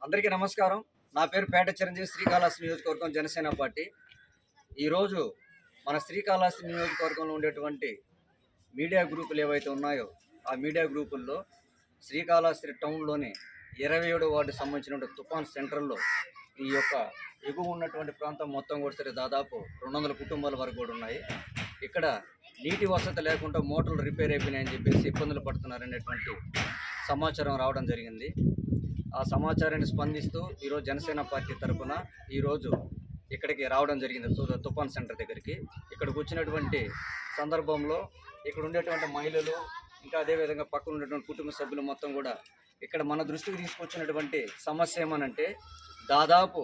అందరికీ నమస్కారం. నా పేరు పేట చిరంజీవి, శ్రీకాళహస్తి నియోజకవర్గం జనసేన పార్టీ. ఈరోజు మన శ్రీకాళహస్తి నియోజకవర్గంలో ఉండేటువంటి మీడియా గ్రూపులు ఏవైతే ఉన్నాయో ఆ మీడియా గ్రూపుల్లో శ్రీకాళహస్తి టౌన్లోని 27వ వార్డు సంబంధించినటువంటి తుఫాన్ సెంటర్లో ఈ యొక్క ఎగువ ఉన్నటువంటి ప్రాంతం మొత్తం కూడా సరే దాదాపు 200 కుటుంబాల వరకు కూడా ఉన్నాయి. ఇక్కడ నీటి వసతి లేకుండా మోటార్లు రిపేర్ అయిపోయినాయని చెప్పేసి ఇబ్బందులు పడుతున్నారనేటువంటి సమాచారం రావడం జరిగింది. ఆ సమాచారాన్ని స్పందిస్తూ ఈరోజు జనసేన పార్టీ తరఫున ఈరోజు ఇక్కడికి రావడం జరిగింది. తుఫాన్ సెంటర్ దగ్గరికి ఇక్కడికి వచ్చినటువంటి సందర్భంలో ఇక్కడ ఉండేటువంటి మహిళలు ఇంకా అదేవిధంగా పక్కన ఉండేటువంటి కుటుంబ సభ్యులు మొత్తం కూడా ఇక్కడ మన దృష్టికి తీసుకొచ్చినటువంటి సమస్య ఏమనంటే దాదాపు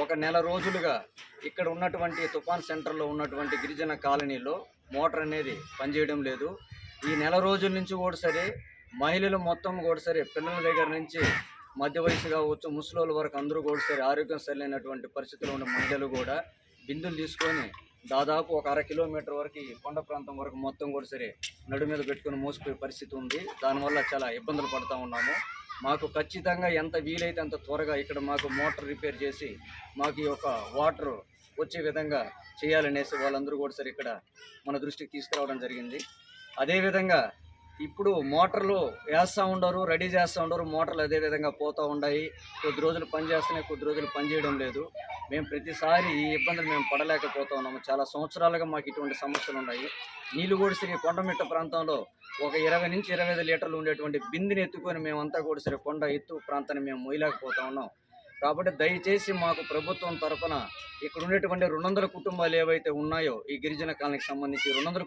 ఒక నెల రోజులుగా ఇక్కడ ఉన్నటువంటి తుఫాన్ సెంటర్లో ఉన్నటువంటి గిరిజన కాలనీలో మోటార్ అనేది పనిచేయడం లేదు. ఈ నెల రోజుల నుంచి కూడా సరే మహిళలు మొత్తం కూడా సరే పిల్లల దగ్గర నుంచి మధ్య వయసు కావచ్చు ముసలోళ్ళ వరకు అందరూ కూడా సరే ఆరోగ్యం సరైనటువంటి పరిస్థితుల్లో ఉన్న మహిళలు కూడా బిందులు తీసుకొని దాదాపు ఒక 1/2 కిలోమీటర్ వరకు ఈ కొండ ప్రాంతం వరకు మొత్తం కూడా సరే నడు మీద పెట్టుకుని మోసుకునే పరిస్థితి ఉంది. దానివల్ల చాలా ఇబ్బందులు పడుతూ ఉన్నాము. మాకు ఖచ్చితంగా ఎంత వీలైతే అంత త్వరగా ఇక్కడ మాకు మోటార్ రిపేర్ చేసి మాకు ఈ యొక్క వాటర్ వచ్చే విధంగా చేయాలనేసి వాళ్ళందరూ కూడా సరే ఇక్కడ మన దృష్టికి తీసుకురావడం జరిగింది. అదేవిధంగా ఇప్పుడు మోటార్లు వేస్తూ ఉండరు, రెడీ చేస్తూ ఉండరు, మోటార్లు అదేవిధంగా పోతూ ఉన్నాయి. కొద్ది రోజులు పని చేస్తున్నాయి, కొద్ది రోజులు పని చేయడం లేదు. మేము ప్రతిసారి ఈ ఇబ్బందులు మేము పడలేకపోతూ ఉన్నాము. చాలా సంవత్సరాలుగా మాకు ఇటువంటి సమస్యలు ఉన్నాయి. నీళ్ళు కూడా సరే కొండమిట్ట ప్రాంతంలో ఒక 20 నుంచి 25 లీటర్లు ఉండేటువంటి బిందెని ఎత్తుకొని మేమంతా కూడా సరే కొండ ఎత్తు ప్రాంతాన్ని మేము మొయ్యలేకపోతూ ఉన్నాం. కాబట్టి దయచేసి మాకు ప్రభుత్వం తరఫున ఇక్కడ ఉండేటువంటి 200 కుటుంబాలు ఏవైతే ఉన్నాయో ఈ గిరిజన కాలనీకి సంబంధించి 200